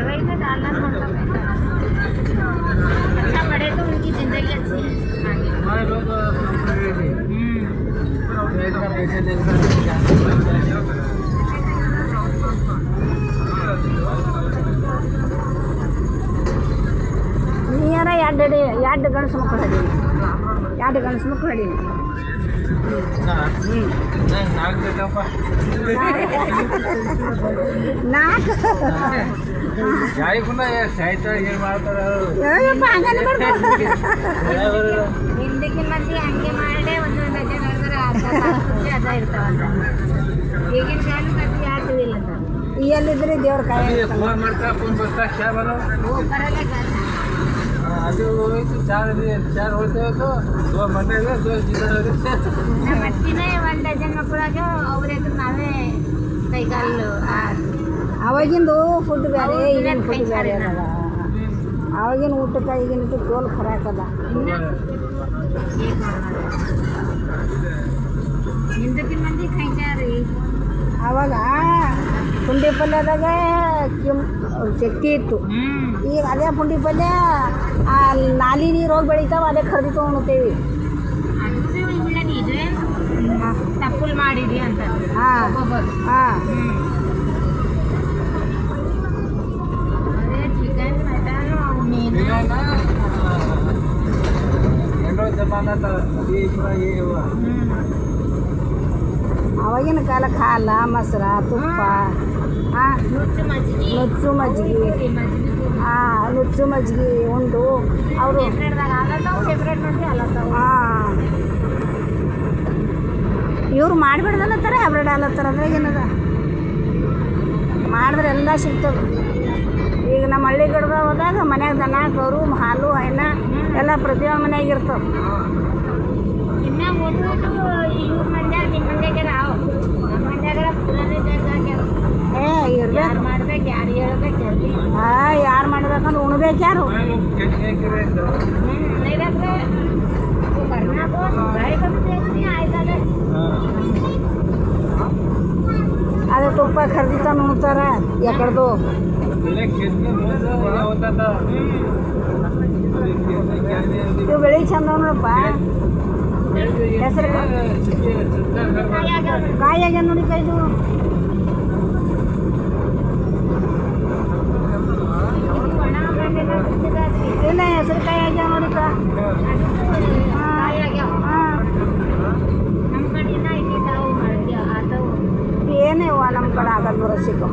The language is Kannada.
बढ़वाई से डालना पड़ता पैसा। अच्छा बढ़े तो उनकी जिंदगी अच्छी है आगे। हमारे लोग इतना पैसे देकर ನೀರ ಎರಡು ಗಂಡಸು ಮಕ್ಕಳು ಅಡೀನಿ, ಎರಡು ಗಂಡಸು ಮಕ್ಕಳು ಅಡೀನಿ. ನಾಲ್ಕು ಹಿಂದಕ್ಕೆ ಮಂದಿ ಹಂಗೆ ಮಾಡೇ ಒಂದು ಡಜನ್ ಹೇಳಿದ್ರೆ ಅದ ಇರ್ತಾವಂತ. ಈಗಿನ ಕಾಲ ಕಟ್ಟಿ ಯಾತಿಲ್ಲ ಎಲ್ಲಿದ್ರಿ ದೇವ್ರ ಕಾಯಿ ಬರಲ್ಲ अभी वो चार होते हो तो दो मंडे में दो जिधर ನಮ್ಮ ಅತ್ತಿನೇ ಒಂದು ಡಜನ್ ಮಕ್ಕಳಾಗ ಅವ್ರಿಗೆ ನಾವೇ ಕೈಗಾಲು ಅವಾಗಿಂದು ಫುಡ್ ಬೇರೆ ಈಗಿನ ಫುಡ್ ಬೇರೆ ಅದಲ್ಲ. ಅವಾಗಿನ ಊಟಕ್ಕೆ ಈಗಿನ ಊಟಕ್ಕೆ ತೋಲ್ ಖರಾಕದ. ಹಿಂದಕ್ಕಿನ ಮಂದಿ ಕೈಗಾರಿ ಅವಾಗ ಪುಂಡಿ ಪಲ್ಯದಾಗ ಶಕ್ತಿ ಇತ್ತು. ಈಗ ಅದೇ ಪುಂಡಿ ಪಲ್ಯ ನಾಲಿ ನೀರು ಹೋಗಿ ಬೆಳಿತಾವ, ಅದೇ ಖರೀದಿ ತೊಗೊಂಡ್ತೇವಿ. ತಪ್ಪುಲ್ ಮಾಡಿರಿ ಅಂತ. ಹಾಂ ಹಾಂ ಅದೇ ಚಿಕನ್ ಮಟನ್ ಮೀನು जमाना था अभी पूरा ये हुआ। ಅವಾಗಿನ ಕಾಲಕ್ಕೆ ಹಾಲ ಮೊಸರ ತುಪ್ಪ ನುಚ್ಚು ಮಜ್ಜಿಗೆ ನುಚ್ಚು ಮಜ್ಜಿಗೆ ಉಂಡು ಅವರು ಇವ್ರು ಮಾಡಿಬಿಡ್ದಲ್ಲತ್ತಾರ ಹ್ಯಾಬ್ರಿಡ್ ಅಲ್ಲತ್ತಾರ. ಅದ್ರಾಗ ಏನದ ಮಾಡಿದ್ರೆ ಎಲ್ಲ ಸಿಗ್ತದೆ. ಈಗ ನಮ್ಮ ಹಳ್ಳಿ ಕಡೆ ಹೋದಾಗ ಮನ್ಯಾಗ ದನ ಕರು ಹಾಲು ಹೈನ ಎಲ್ಲ ಪ್ರತಿಯೊಂದು ಮನ್ಯಾಗ ಇರ್ತವೆ. ಇನ್ನ ಓದೋದು ಇವ್ರ ಮಂಡ್ಯಾಗ ನಿಮ್ಮ ಮಂಡ್ಯಾಗ ನಾವು ನಮ್ಮ ಮಂಡ್ಯಾಗ ಪುರಾನೇ ಇರ್ಬೇಕು. ಯಾರು ಮಾಡ್ಬೇಕು, ಯಾರು ಹೇಳ್ಬೇಕು, ಯಾರು ಮಾಡ್ಬೇಕಂದ್ರೆ ಉಣ್ಬೇಕು ಯಾರು. ಅದೇ ತುಪ್ಪ ಖರೀದಿ ತಂದು ಉಣ್ತಾರ ಎಕಡ್ದು. ಇವು ಬೆಳಿ ಚಂದ ನೋಡಪ್ಪ. ಹೆಸರು ಕಾಯಿ ಆಗ್ಯಾವ ನೋಡಿ ಕಾಯ್ದು. ಇಲ್ಲ ಹೆಸರು ಕಾಯಿ ಆಗ್ಯಾವ ನೋಡಿಕ. ಏನೇ ನಮ್ಮ ಕಡೆ ಆಗಲ್ಲ ಬರೋ ಸಿಕ್ಕ.